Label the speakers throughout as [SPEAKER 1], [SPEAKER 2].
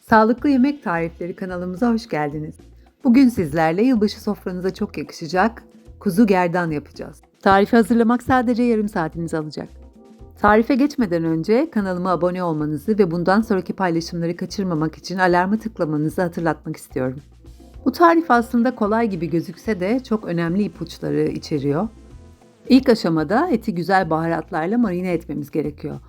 [SPEAKER 1] Sağlıklı Yemek Tarifleri kanalımıza hoş geldiniz. Bugün sizlerle yılbaşı sofranıza çok yakışacak kuzu gerdan yapacağız. Tarifi hazırlamak sadece yarım saatinizi alacak. Tarife geçmeden önce kanalıma abone olmanızı ve bundan sonraki paylaşımları kaçırmamak için alarmı tıklamanızı hatırlatmak istiyorum. Bu tarif aslında kolay gibi gözükse de çok önemli ipuçları içeriyor. İlk aşamada eti güzel baharatlarla marine etmemiz gerekiyor.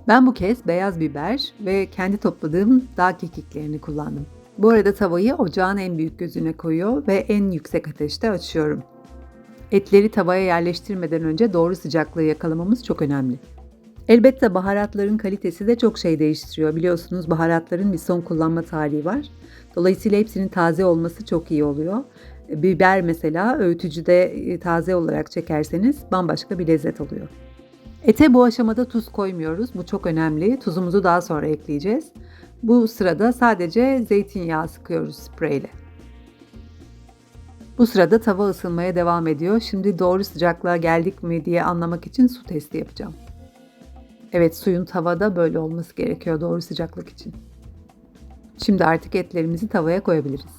[SPEAKER 1] Ben bu kez beyaz biber ve kendi topladığım dağ kekiklerini kullandım. Bu arada tavayı ocağın en büyük gözüne koyuyor ve en yüksek ateşte açıyorum. Etleri tavaya yerleştirmeden önce doğru sıcaklığı yakalamamız çok önemli. Elbette baharatların kalitesi de çok şey değiştiriyor. Biliyorsunuz baharatların bir son kullanma tarihi var. Dolayısıyla hepsinin taze olması çok iyi oluyor. Biber mesela öğütücüde taze olarak çekerseniz bambaşka bir lezzet oluyor. Ete bu aşamada tuz koymuyoruz. Bu çok önemli. Tuzumuzu daha sonra ekleyeceğiz. Bu sırada sadece zeytinyağı sıkıyoruz spreyle. Bu sırada tava ısınmaya devam ediyor. Şimdi doğru sıcaklığa geldik mi diye anlamak için su testi yapacağım. Evet, suyun tavada böyle olması gerekiyor doğru sıcaklık için. Şimdi artık etlerimizi tavaya koyabiliriz.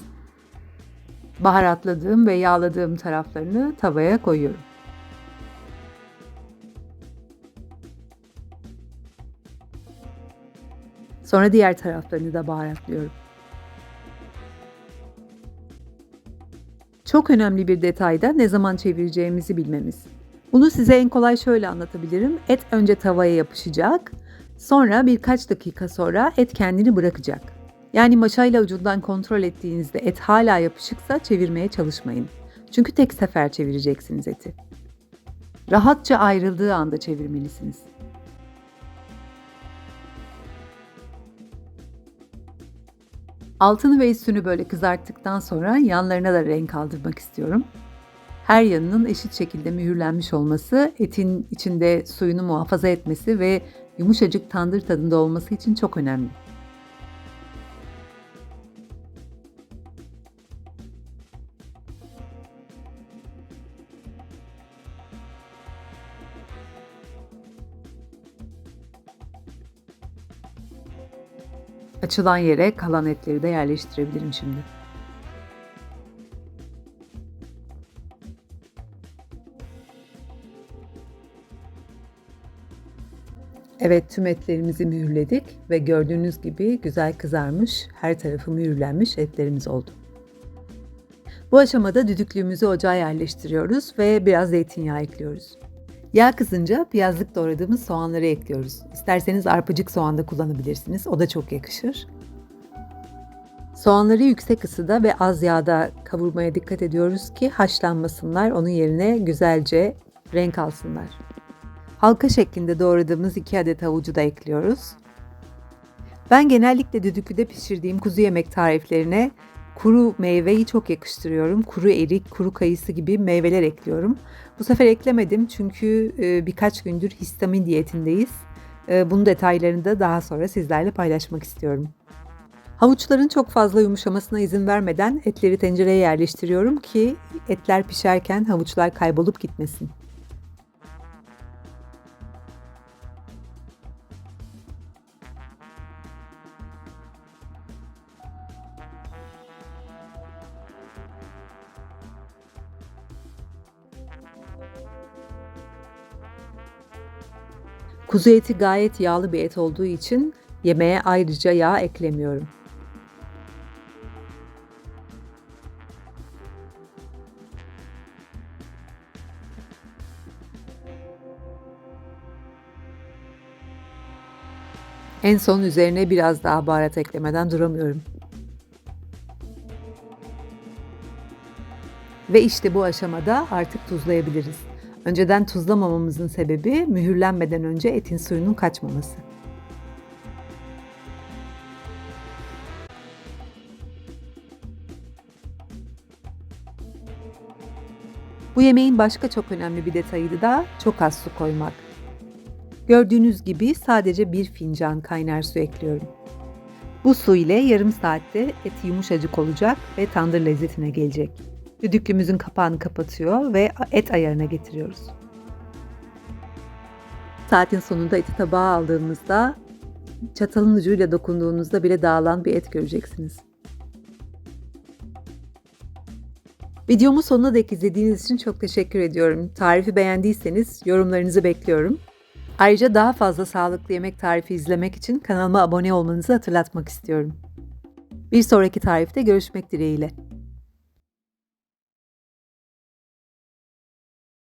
[SPEAKER 1] Baharatladığım ve yağladığım taraflarını tavaya koyuyorum. Sonra diğer taraflarını da baharatlıyorum. Çok önemli bir detay da ne zaman çevireceğimizi bilmemiz. Bunu size en kolay şöyle anlatabilirim. Et önce tavaya yapışacak, sonra birkaç dakika sonra et kendini bırakacak. Yani maşayla ucundan kontrol ettiğinizde et hala yapışıksa çevirmeye çalışmayın. Çünkü tek sefer çevireceksiniz eti. Rahatça ayrıldığı anda çevirmelisiniz. Altını ve üstünü böyle kızarttıktan sonra yanlarına da renk aldırmak istiyorum. Her yanının eşit şekilde mühürlenmiş olması, etin içinde suyunu muhafaza etmesi ve yumuşacık tandır tadında olması için çok önemli. Açılan yere kalan etleri de yerleştirebilirim şimdi. Evet, tüm etlerimizi mühürledik ve gördüğünüz gibi güzel kızarmış, her tarafı mühürlenmiş etlerimiz oldu. Bu aşamada düdüklüğümüzü ocağa yerleştiriyoruz ve biraz zeytinyağı ekliyoruz. Yağ kızınca piyazlık doğradığımız soğanları ekliyoruz. İsterseniz arpacık soğan da kullanabilirsiniz, o da çok yakışır. Soğanları yüksek ısıda ve az yağda kavurmaya dikkat ediyoruz ki haşlanmasınlar, onun yerine güzelce renk alsınlar. Halka şeklinde doğradığımız 2 adet havucu da ekliyoruz. Ben genellikle düdüklüde pişirdiğim kuzu yemek tariflerine kuru meyveyi çok yakıştırıyorum. Kuru erik, kuru kayısı gibi meyveler ekliyorum. Bu sefer eklemedim çünkü birkaç gündür histamin diyetindeyiz. Bunun detaylarını da daha sonra sizlerle paylaşmak istiyorum. Havuçların çok fazla yumuşamasına izin vermeden etleri tencereye yerleştiriyorum ki etler pişerken havuçlar kaybolup gitmesin. Kuzu eti gayet yağlı bir et olduğu için yemeğe ayrıca yağ eklemiyorum. En son üzerine biraz daha baharat eklemeden duramıyorum. Ve işte bu aşamada artık tuzlayabiliriz. Önceden tuzlamamamızın sebebi mühürlenmeden önce etin suyunun kaçmaması. Bu yemeğin başka çok önemli bir detayı da çok az su koymak. Gördüğünüz gibi sadece 1 fincan kaynar su ekliyorum. Bu su ile yarım saatte et yumuşacık olacak ve tandır lezzetine gelecek. Düdüklümüzün kapağını kapatıyor ve et ayarına getiriyoruz. Saatin sonunda eti tabağa aldığımızda çatalın ucuyla dokunduğunuzda bile dağılan bir et göreceksiniz. Videomu sonuna dek izlediğiniz için çok teşekkür ediyorum. Tarifi beğendiyseniz yorumlarınızı bekliyorum. Ayrıca daha fazla sağlıklı yemek tarifi izlemek için kanalıma abone olmanızı hatırlatmak istiyorum. Bir sonraki tarifte görüşmek dileğiyle.